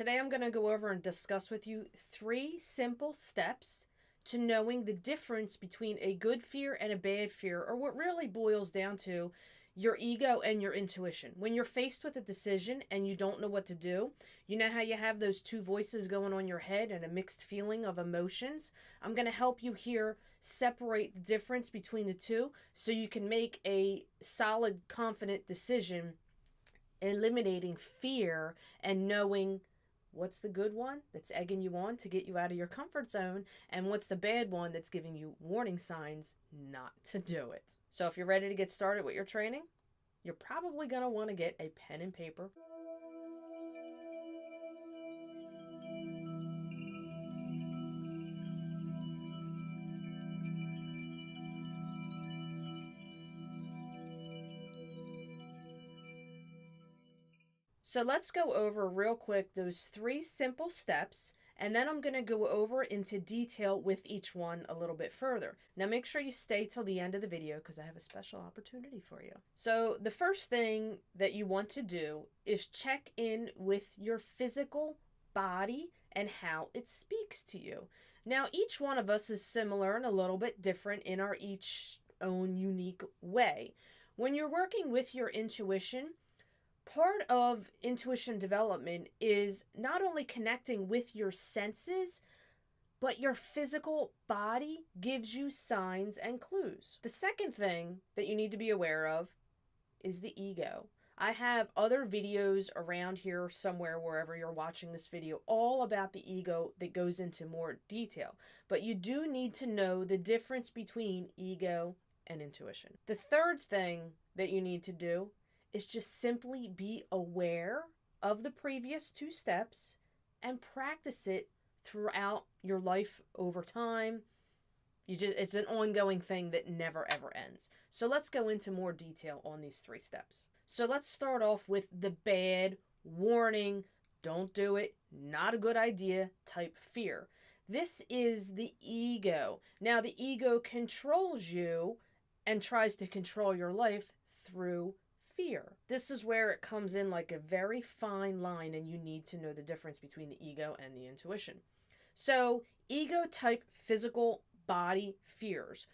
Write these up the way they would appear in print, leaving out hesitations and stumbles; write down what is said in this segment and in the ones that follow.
Today I'm going to go over and discuss with you 3 simple steps to knowing the difference between a good fear and a bad fear, or what really boils down to your ego and your intuition. When you're faced with a decision and you don't know what to do, you know how you have those 2 voices going on your head and a mixed feeling of emotions? I'm going to help you here separate the difference between the two so you can make a solid, confident decision, eliminating fear and knowing what's the good one that's egging you on to get you out of your comfort zone, and what's the bad one that's giving you warning signs not to do it. So if you're ready to get started with your training, you're probably going to want to get a pen and paper. So let's go over real quick those 3 simple steps, and then I'm going to go over into detail with each one a little bit further. Now make sure you stay till the end of the video because I have a special opportunity for you. So the first thing that you want to do is check in with your physical body and how it speaks to you. Now each one of us is similar and a little bit different in our each own unique way. When you're working with your intuition, part of intuition development is not only connecting with your senses, but your physical body gives you signs and clues. The second thing that you need to be aware of is the ego. I have other videos around here somewhere, wherever you're watching this video, all about the ego that goes into more detail. But you do need to know the difference between ego and intuition. The third thing that you need to do is just simply be aware of the previous 2 steps and practice it throughout your life over time. It's an ongoing thing that never ever ends. So let's go into more detail on these 3 steps. So let's start off with the bad, warning, don't do it, not a good idea type fear. This is the ego. Now the ego controls you and tries to control your life through fear. This is where it comes in like a very fine line, and you need to know the difference between the ego and the intuition. So, ego type physical body fears.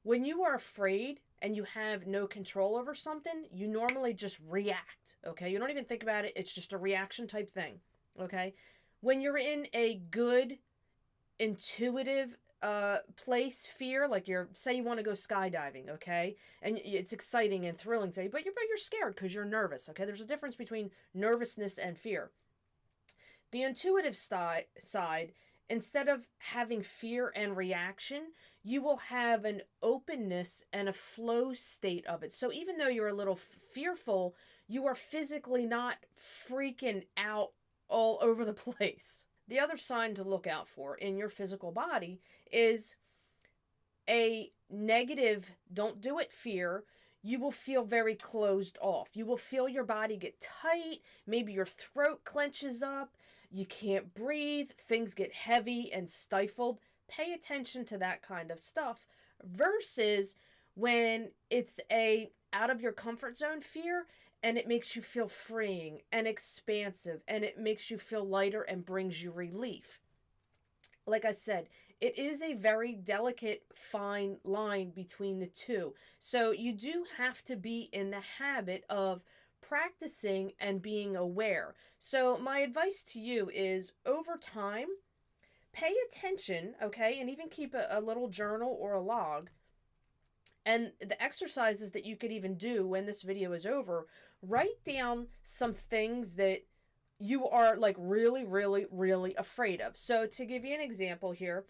When you are afraid and you have no control over something, you normally just react, okay? You don't even think about it. It's just a reaction type thing, okay? When you're in a good, intuitive place, fear, like say you want to go skydiving, okay, and it's exciting and thrilling to you, but you're scared because you're nervous, okay? There's a difference between nervousness and fear. The intuitive side, instead of having fear and reaction, you will have an openness and a flow state of it. So even though you're a little fearful, you are physically not freaking out all over the place. The other sign to look out for in your physical body is a negative don't do it fear. You will feel very closed off. You will feel your body get tight. Maybe your throat clenches up. You can't breathe. Things get heavy and stifled. Pay attention to that kind of stuff versus when it's a out of your comfort zone fear and it makes you feel freeing and expansive and it makes you feel lighter and brings you relief. Like I said, it is a very delicate, fine line between the two. So you do have to be in the habit of practicing and being aware. So my advice to you is, over time, pay attention, okay, and even keep a little journal or a log. And the exercises that you could even do when this video is over, write down some things that you are like really, really, really afraid of. So to give you an example here,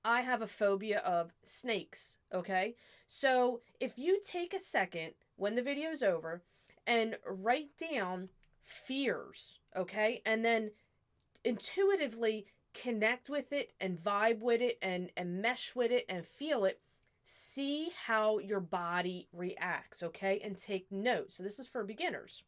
I have a phobia of snakes, okay? So if you take a second when the video is over and write down fears, okay? And then intuitively connect with it and vibe with it and mesh with it and feel it. See how your body reacts, okay? And take note. So this is for beginners.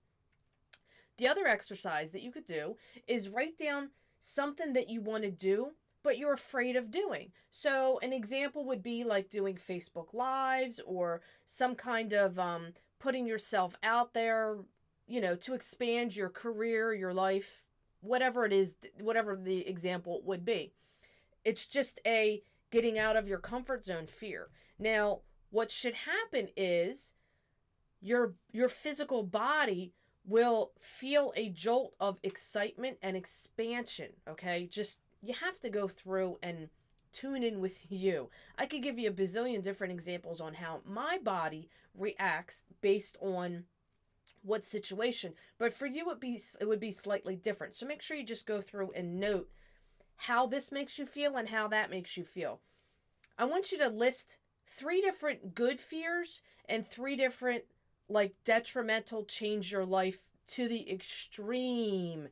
The other exercise that you could do is write down something that you want to do, but you're afraid of doing. So an example would be like doing Facebook Lives or some kind of putting yourself out there, you know, to expand your career, your life, whatever it is, whatever the example would be. It's just a getting out of your comfort zone fear. Now, what should happen is your physical body will feel a jolt of excitement and expansion, okay? Just you have to go through and tune in with you. I could give you a bazillion different examples on how my body reacts based on what situation, but for you it would be slightly different. So make sure you just go through and note how this makes you feel and how that makes you feel. I want you to list 3 different good fears and 3 different like detrimental, change your life to the extreme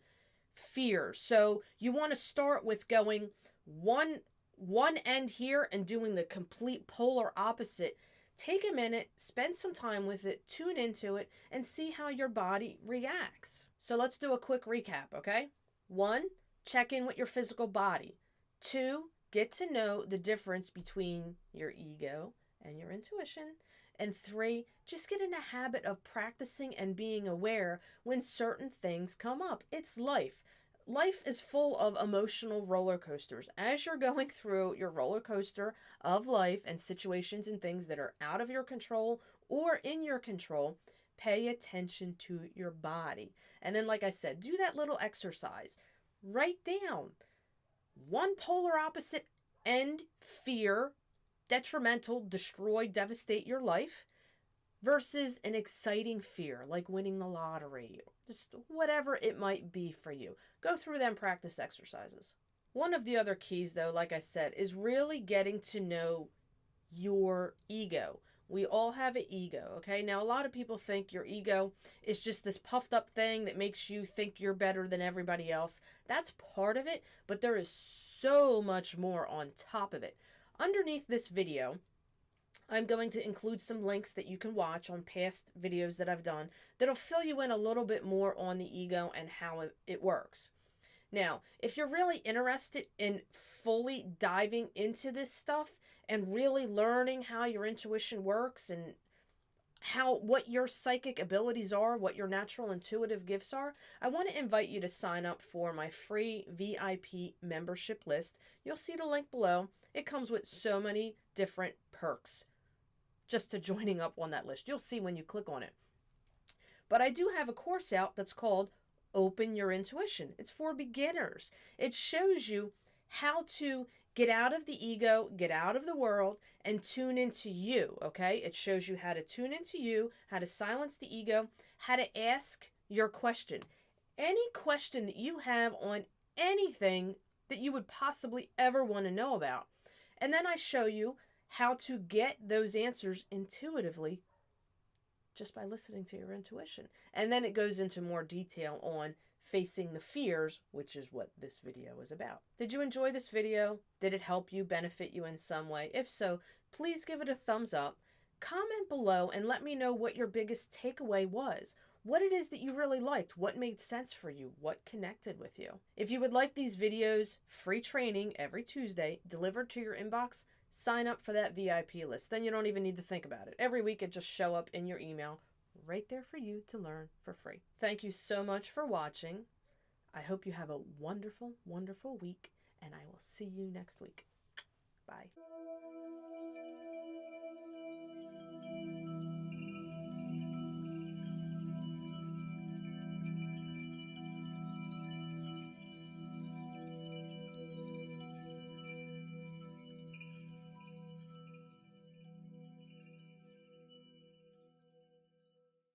fears. So you want to start with going one end here and doing the complete polar opposite. Take a minute, spend some time with it, tune into it, and see how your body reacts. So let's do a quick recap, okay? 1, check in with your physical body. 2, get to know the difference between your ego and your intuition. And 3, just get in the habit of practicing and being aware when certain things come up. It's life. Life is full of emotional roller coasters. As you're going through your roller coaster of life and situations and things that are out of your control or in your control, pay attention to your body. And then, like I said, do that little exercise. Write down one polar opposite end fear, detrimental, destroy, devastate your life, versus an exciting fear like winning the lottery, just whatever it might be for you. Go through them practice exercises. One of the other keys, though, like I said, is really getting to know your ego. We all have an ego, okay? Now, a lot of people think your ego is just this puffed up thing that makes you think you're better than everybody else. That's part of it, but there is so much more on top of it. Underneath this video, I'm going to include some links that you can watch on past videos that I've done that'll fill you in a little bit more on the ego and how it works. Now, if you're really interested in fully diving into this stuff and really learning how your intuition works and what your psychic abilities are, what your natural intuitive gifts are, I want to invite you to sign up for my free VIP membership list. You'll see the link below. It comes with so many different perks just to joining up on that list. You'll see when you click on it. But I do have a course out that's called Open Your Intuition. It's for beginners. It shows you how to get out of the ego, get out of the world, and tune into you, okay? It shows you how to tune into you, how to silence the ego, how to ask your question. Any question that you have on anything that you would possibly ever want to know about. And then I show you how to get those answers intuitively just by listening to your intuition. And then it goes into more detail on facing the fears, which is what this video is about. Did you enjoy this video? Did it help you, benefit you in some way? If so, please give it a thumbs up. Comment below and let me know what your biggest takeaway was. What it is that you really liked, what made sense for you, what connected with you. If you would like these videos, free training every Tuesday, delivered to your inbox, sign up for that VIP list. Then you don't even need to think about it. Every week it just show up in your email right there for you to learn for free. Thank you so much for watching. I hope you have a wonderful, wonderful week, and I will see you next week. Bye.